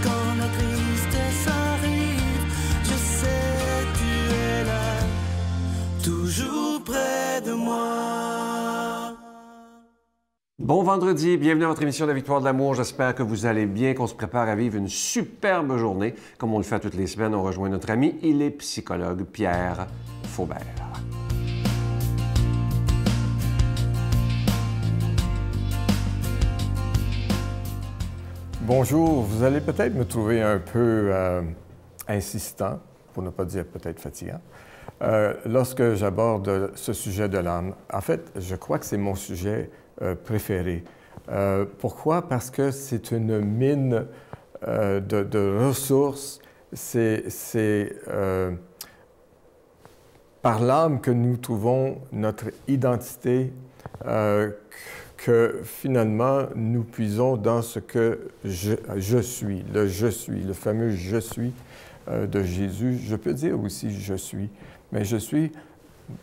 Quand la tristesse arrive, je sais tu es là, toujours près de moi. Bon vendredi, bienvenue à votre émission de la Victoire de l'amour. J'espère que vous allez bien, qu'on se prépare à vivre une superbe journée. Comme on le fait toutes les semaines, on rejoint notre ami, il est psychologue, Pierre Faubert. Bonjour, vous allez peut-être me trouver un peu insistant, pour ne pas dire peut-être fatigant, lorsque j'aborde ce sujet de l'âme. En fait, je crois que c'est mon sujet préféré. Pourquoi? Parce que c'est une mine de ressources. C'est par l'âme que nous trouvons notre identité, que finalement nous puisons dans ce que je suis, le fameux « je suis » de Jésus. Je peux dire aussi « je suis », mais je suis,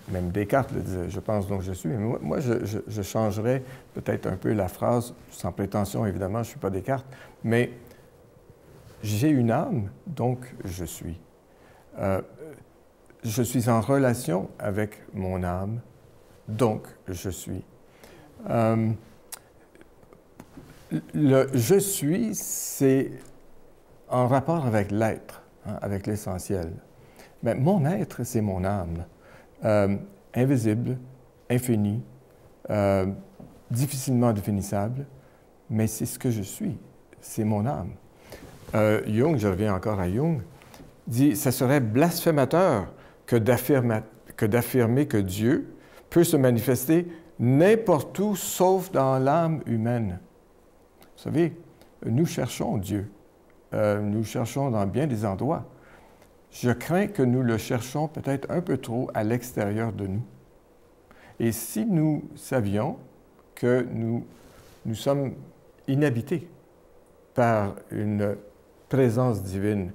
même Descartes le disait, je pense donc je suis. Moi, je changerais peut-être un peu la phrase, sans prétention évidemment, je ne suis pas Descartes, mais j'ai une âme, donc je suis. Je suis en relation avec mon âme, donc je suis. Le « je suis », c'est en rapport avec l'être, hein, avec l'essentiel. Mais mon être, c'est mon âme, invisible, infinie, difficilement définissable, mais c'est ce que je suis, c'est mon âme. Jung, je reviens encore à Jung, dit « ça serait blasphémateur que d'affirmer que Dieu peut se manifester n'importe où, sauf dans l'âme humaine. » Vous savez, nous cherchons Dieu. Nous cherchons dans bien des endroits. Je crains que nous le cherchons peut-être un peu trop à l'extérieur de nous. Et si nous savions que nous sommes inhabités par une présence divine,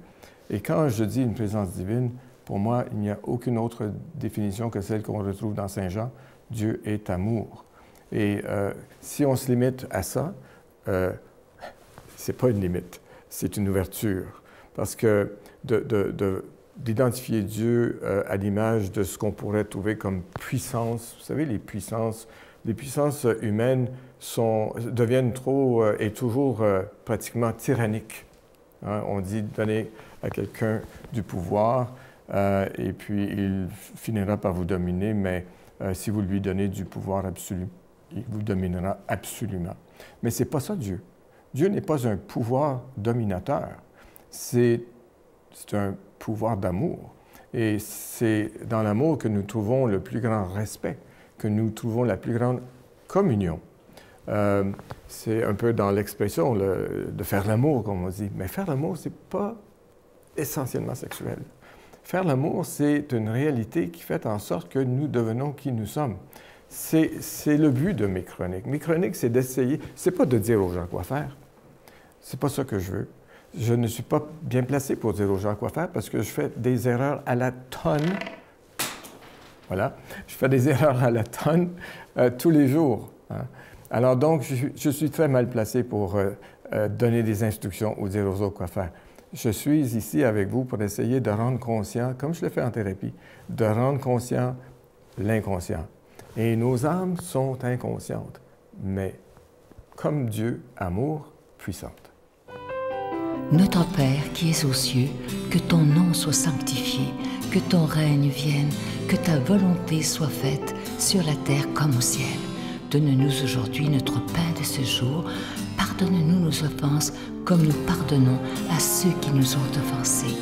et quand je dis une présence divine, pour moi, il n'y a aucune autre définition que celle qu'on retrouve dans Saint Jean, Dieu est amour. Et si on se limite à ça, c'est pas une limite, c'est une ouverture. Parce que d'identifier Dieu à l'image de ce qu'on pourrait trouver comme puissance, vous savez, les puissances humaines deviennent trop et toujours pratiquement tyranniques. Hein? On dit donner à quelqu'un du pouvoir et puis il finira par vous dominer, mais si vous lui donnez du pouvoir absolu, il vous dominera absolument. Mais ce n'est pas ça, Dieu. Dieu n'est pas un pouvoir dominateur. C'est un pouvoir d'amour. Et c'est dans l'amour que nous trouvons le plus grand respect, que nous trouvons la plus grande communion. C'est un peu dans l'expression de faire l'amour, comme on dit. Mais faire l'amour, ce n'est pas essentiellement sexuel. Faire l'amour, c'est une réalité qui fait en sorte que nous devenons qui nous sommes. C'est le but de mes chroniques. Mes chroniques, c'est d'essayer, c'est pas de dire aux gens quoi faire. C'est pas ça que je veux. Je ne suis pas bien placé pour dire aux gens quoi faire parce que je fais des erreurs à la tonne. Voilà. Je fais des erreurs à la tonne tous les jours. Hein. Alors donc, je suis très mal placé pour donner des instructions ou dire aux autres quoi faire. Je suis ici avec vous pour essayer de rendre conscient, comme je le fais en thérapie, de rendre conscient l'inconscient. Et nos âmes sont inconscientes, mais comme Dieu, amour, puissante. Notre Père qui es aux cieux, que ton nom soit sanctifié, que ton règne vienne, que ta volonté soit faite sur la terre comme au ciel. Donne-nous aujourd'hui notre pain de ce jour. Pardonne-nous nos offenses comme nous pardonnons à ceux qui nous ont offensés.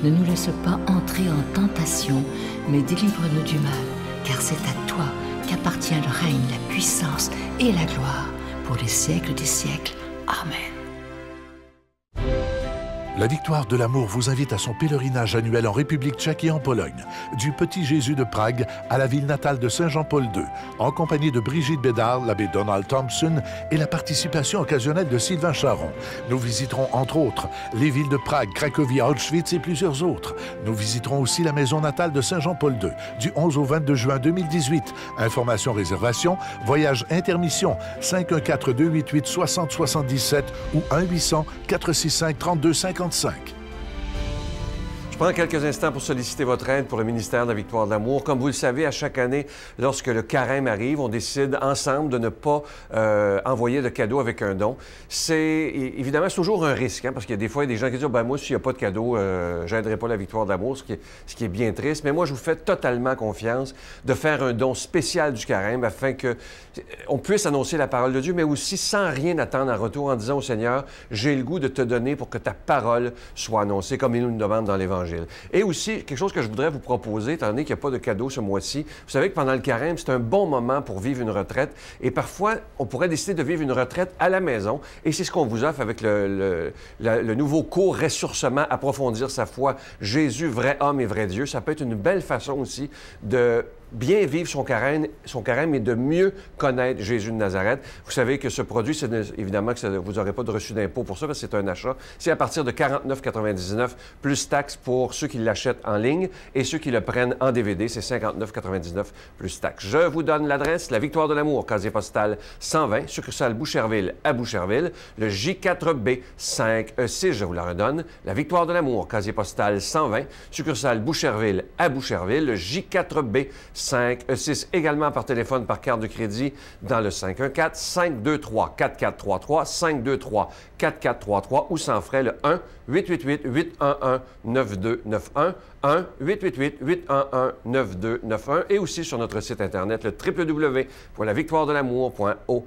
Ne nous laisse pas entrer en tentation, mais délivre-nous du mal, car c'est à toi qu'appartient le règne, la puissance et la gloire pour les siècles des siècles. Amen. La Victoire de l'amour vous invite à son pèlerinage annuel en République tchèque et en Pologne, du Petit Jésus de Prague à la ville natale de Saint-Jean-Paul II, en compagnie de Brigitte Bédard, l'abbé Donald Thompson et la participation occasionnelle de Sylvain Charon. Nous visiterons entre autres les villes de Prague, Cracovie, Auschwitz et plusieurs autres. Nous visiterons aussi la maison natale de Saint-Jean-Paul II, du 11 au 22 juin 2018. Informations, réservations, voyage intermission, 514-288-6077 ou 1-800-465-3255. Je prends quelques instants pour solliciter votre aide pour le ministère de la Victoire de l'amour. Comme vous le savez, à chaque année, lorsque le carême arrive, on décide ensemble de ne pas envoyer de cadeau avec un don. Évidemment, c'est toujours un risque, hein, parce qu'il y a des fois des gens qui disent « Ben moi, s'il n'y a pas de cadeau, j'aiderai pas la Victoire de l'amour », ce qui est bien triste. Mais moi, je vous fais totalement confiance de faire un don spécial du carême afin qu'on puisse annoncer la parole de Dieu, mais aussi sans rien attendre en retour en disant au Seigneur « J'ai le goût de te donner pour que ta parole soit annoncée », comme il nous demande dans l'Évangile. Et aussi, quelque chose que je voudrais vous proposer, étant donné qu'il n'y a pas de cadeau ce mois-ci, vous savez que pendant le carême, c'est un bon moment pour vivre une retraite. Et parfois, on pourrait décider de vivre une retraite à la maison. Et c'est ce qu'on vous offre avec le nouveau cours Ressourcement, approfondir sa foi, Jésus, vrai homme et vrai Dieu. Ça peut être une belle façon aussi de bien vivre son carême et de mieux connaître Jésus de Nazareth. Vous savez que ce produit, évidemment que vous n'aurez pas de reçu d'impôt pour ça, parce que c'est un achat. C'est à partir de 49,99 plus taxes pour ceux qui l'achètent en ligne et ceux qui le prennent en DVD. C'est 59,99 plus taxes. Je vous donne l'adresse, la Victoire de l'amour, casier postal 120, succursale Boucherville à Boucherville, le J4B 5E6, je vous la redonne, la Victoire de l'amour, casier postal 120, succursale Boucherville à Boucherville, le J4B 5E6, également par téléphone, par carte de crédit, dans le 514-523-4433, 523-4433 ou sans frais, le 1-888-811-9291, 1-888-811-9291 et aussi sur notre site Internet, le www.lavictoiredelamour.org.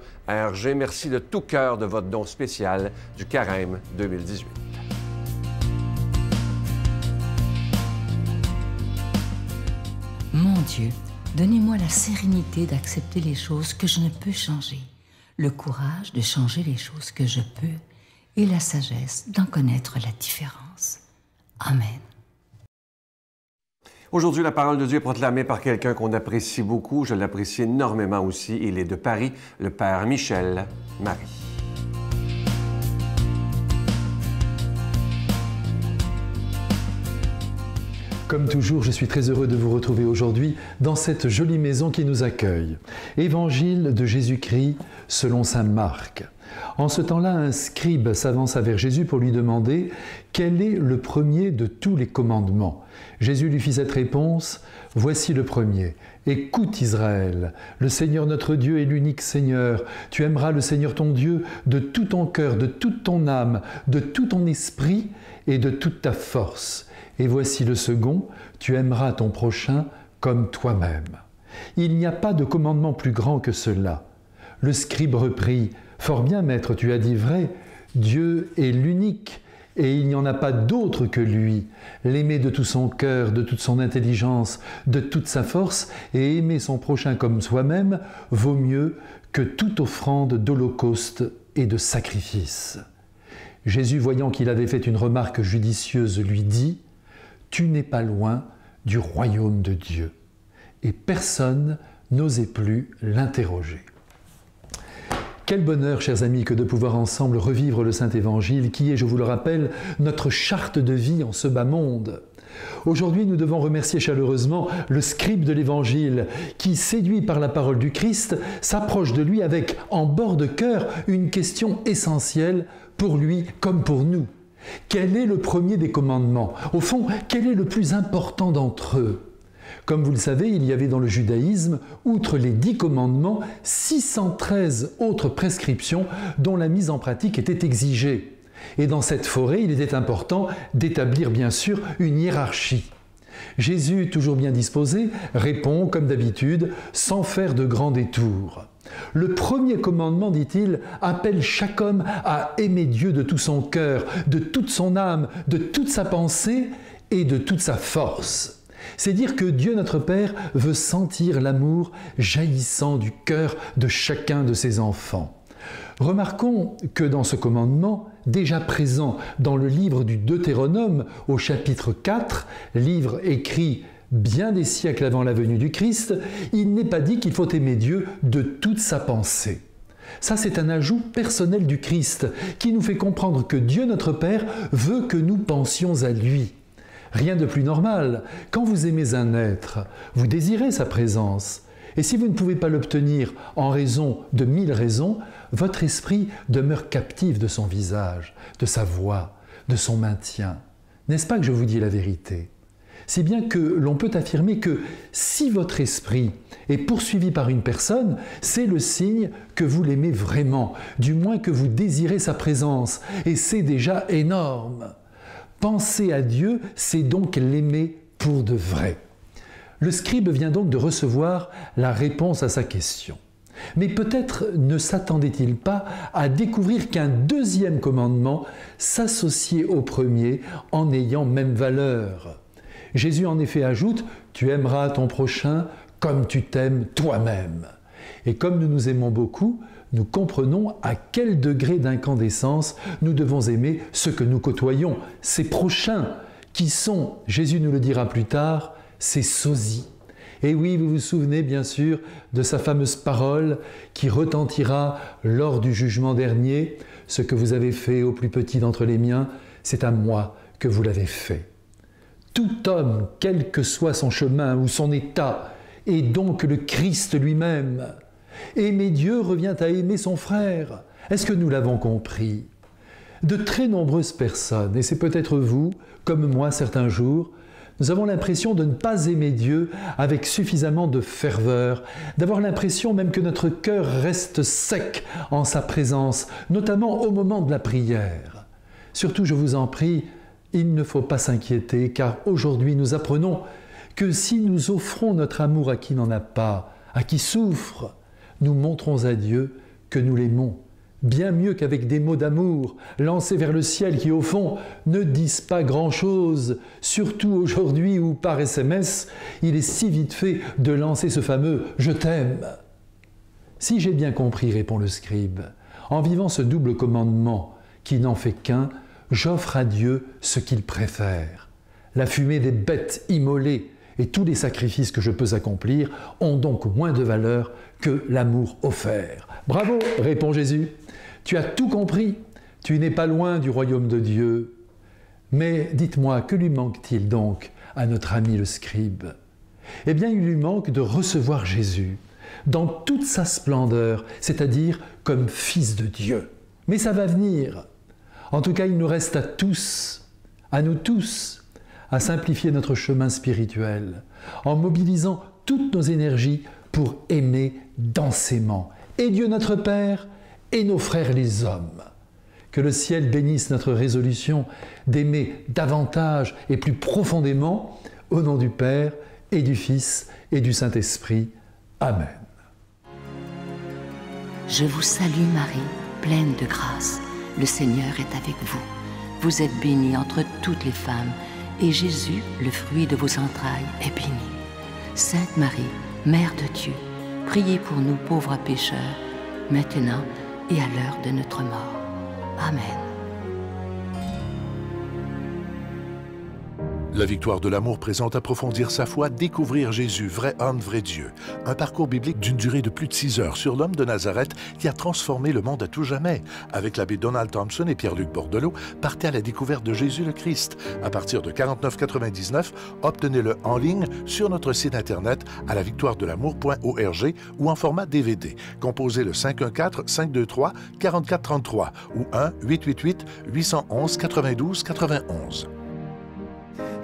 Merci de tout cœur de votre don spécial du Carême 2018. Mon Dieu, donnez-moi la sérénité d'accepter les choses que je ne peux changer, le courage de changer les choses que je peux et la sagesse d'en connaître la différence. Amen. Aujourd'hui, la parole de Dieu est proclamée par quelqu'un qu'on apprécie beaucoup. Je l'apprécie énormément aussi. Il est de Paris, le Père Michel Marie. Comme toujours, je suis très heureux de vous retrouver aujourd'hui dans cette jolie maison qui nous accueille. Évangile de Jésus-Christ selon saint Marc. En ce temps-là, un scribe s'avança vers Jésus pour lui demander « Quel est le premier de tous les commandements ?» Jésus lui fit cette réponse « Voici le premier. Écoute Israël, le Seigneur notre Dieu est l'unique Seigneur. Tu aimeras le Seigneur ton Dieu de tout ton cœur, de toute ton âme, de tout ton esprit et de toute ta force. Et voici le second, tu aimeras ton prochain comme toi-même. Il n'y a pas de commandement plus grand que cela. » Le scribe reprit, « Fort bien, maître, tu as dit vrai, Dieu est l'unique, et il n'y en a pas d'autre que lui. L'aimer de tout son cœur, de toute son intelligence, de toute sa force, et aimer son prochain comme soi-même, vaut mieux que toute offrande d'holocauste et de sacrifice. » Jésus, voyant qu'il avait fait une remarque judicieuse, lui dit, « Tu n'es pas loin du royaume de Dieu. » Et personne n'osait plus l'interroger. Quel bonheur, chers amis, que de pouvoir ensemble revivre le Saint-Évangile, qui est, je vous le rappelle, notre charte de vie en ce bas monde. Aujourd'hui, nous devons remercier chaleureusement le scribe de l'Évangile, qui, séduit par la parole du Christ, s'approche de lui avec, en bord de cœur, une question essentielle pour lui comme pour nous. Quel est le premier des commandements? Au fond, quel est le plus important d'entre eux? Comme vous le savez, il y avait dans le judaïsme, outre les 10 commandements, 613 autres prescriptions dont la mise en pratique était exigée. Et dans cette forêt, il était important d'établir bien sûr une hiérarchie. Jésus, toujours bien disposé, répond comme d'habitude, sans faire de grands détours. Le premier commandement, dit-il, appelle chaque homme à aimer Dieu de tout son cœur, de toute son âme, de toute sa pensée et de toute sa force. C'est dire que Dieu notre Père veut sentir l'amour jaillissant du cœur de chacun de ses enfants. Remarquons que dans ce commandement, déjà présent dans le livre du Deutéronome au chapitre 4, livre écrit bien des siècles avant la venue du Christ, il n'est pas dit qu'il faut aimer Dieu de toute sa pensée. Ça, c'est un ajout personnel du Christ qui nous fait comprendre que Dieu notre Père veut que nous pensions à lui. Rien de plus normal. Quand vous aimez un être, vous désirez sa présence. Et si vous ne pouvez pas l'obtenir en raison de 1000 raisons, votre esprit demeure captif de son visage, de sa voix, de son maintien. N'est-ce pas que je vous dis la vérité? Si bien que l'on peut affirmer que si votre esprit est poursuivi par une personne, c'est le signe que vous l'aimez vraiment, du moins que vous désirez sa présence, et c'est déjà énorme. Penser à Dieu, c'est donc l'aimer pour de vrai. Le scribe vient donc de recevoir la réponse à sa question. Mais peut-être ne s'attendait-il pas à découvrir qu'un deuxième commandement s'associait au premier en ayant même valeur. Jésus en effet ajoute « Tu aimeras ton prochain comme tu t'aimes toi-même ». Et comme nous nous aimons beaucoup, nous comprenons à quel degré d'incandescence nous devons aimer ceux que nous côtoyons, ces prochains, qui sont, Jésus nous le dira plus tard, ces sosies. Et oui, vous vous souvenez bien sûr de sa fameuse parole qui retentira lors du jugement dernier. « Ce que vous avez fait au plus petit d'entre les miens, c'est à moi que vous l'avez fait. » Tout homme, quel que soit son chemin ou son état, est donc le Christ lui-même. Aimer Dieu revient à aimer son frère. Est-ce que nous l'avons compris? De très nombreuses personnes, et c'est peut-être vous, comme moi certains jours, nous avons l'impression de ne pas aimer Dieu avec suffisamment de ferveur, d'avoir l'impression même que notre cœur reste sec en sa présence, notamment au moment de la prière. Surtout, je vous en prie, il ne faut pas s'inquiéter, car aujourd'hui nous apprenons que si nous offrons notre amour à qui n'en a pas, à qui souffre, nous montrons à Dieu que nous l'aimons, bien mieux qu'avec des mots d'amour lancés vers le ciel qui, au fond, ne disent pas grand-chose, surtout aujourd'hui où, par SMS, il est si vite fait de lancer ce fameux « je t'aime ». Si j'ai bien compris, répond le scribe, en vivant ce double commandement qui n'en fait qu'un, j'offre à Dieu ce qu'il préfère. La fumée des bêtes immolées et tous les sacrifices que je peux accomplir ont donc moins de valeur que l'amour offert. Bravo, répond Jésus. Tu as tout compris. Tu n'es pas loin du royaume de Dieu. Mais dites-moi, que lui manque-t-il donc à notre ami le scribe? Eh bien, il lui manque de recevoir Jésus dans toute sa splendeur, c'est-à-dire comme fils de Dieu. Mais ça va venir. En tout cas, il nous reste à nous tous, à simplifier notre chemin spirituel, en mobilisant toutes nos énergies pour aimer densément, et Dieu notre Père, et nos frères les hommes. Que le ciel bénisse notre résolution d'aimer davantage et plus profondément, au nom du Père, et du Fils, et du Saint-Esprit. Amen. Je vous salue Marie, pleine de grâce. Le Seigneur est avec vous. Vous êtes bénie entre toutes les femmes, et Jésus, le fruit de vos entrailles, est béni. Sainte Marie, Mère de Dieu, priez pour nous pauvres pécheurs, maintenant et à l'heure de notre mort. Amen. La victoire de l'amour présente approfondir sa foi, découvrir Jésus, vrai homme, vrai Dieu. Un parcours biblique d'une durée de plus de 6 heures sur l'homme de Nazareth qui a transformé le monde à tout jamais. Avec l'abbé Donald Thompson et Pierre-Luc Bordelot, partez à la découverte de Jésus le Christ. À partir de 49,99 $, obtenez-le en ligne sur notre site internet à lavictoiredelamour.org ou en format DVD. Composez le 514-523-4433 ou 1-888-811-92-91.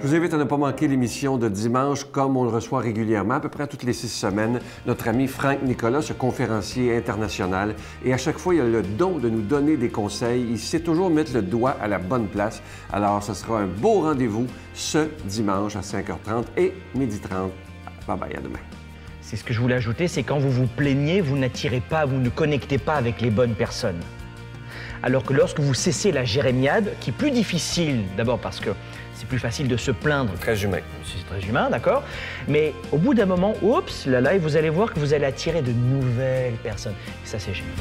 Je vous invite à ne pas manquer l'émission de dimanche comme on le reçoit régulièrement, à peu près toutes les 6 semaines, notre ami Franck Nicolas, ce conférencier international. Et à chaque fois, il a le don de nous donner des conseils. Il sait toujours mettre le doigt à la bonne place. Alors, ce sera un beau rendez-vous ce dimanche à 5h30 et 12h30. Bye bye, à demain. C'est ce que je voulais ajouter, c'est quand vous vous plaignez, vous n'attirez pas, vous ne connectez pas avec les bonnes personnes. Alors que lorsque vous cessez la jérémiade, qui est plus difficile, d'abord parce que c'est plus facile de se plaindre. Très humain. C'est très humain, d'accord. Mais au bout d'un moment, oups, là, et vous allez voir que vous allez attirer de nouvelles personnes. Et ça, c'est génial.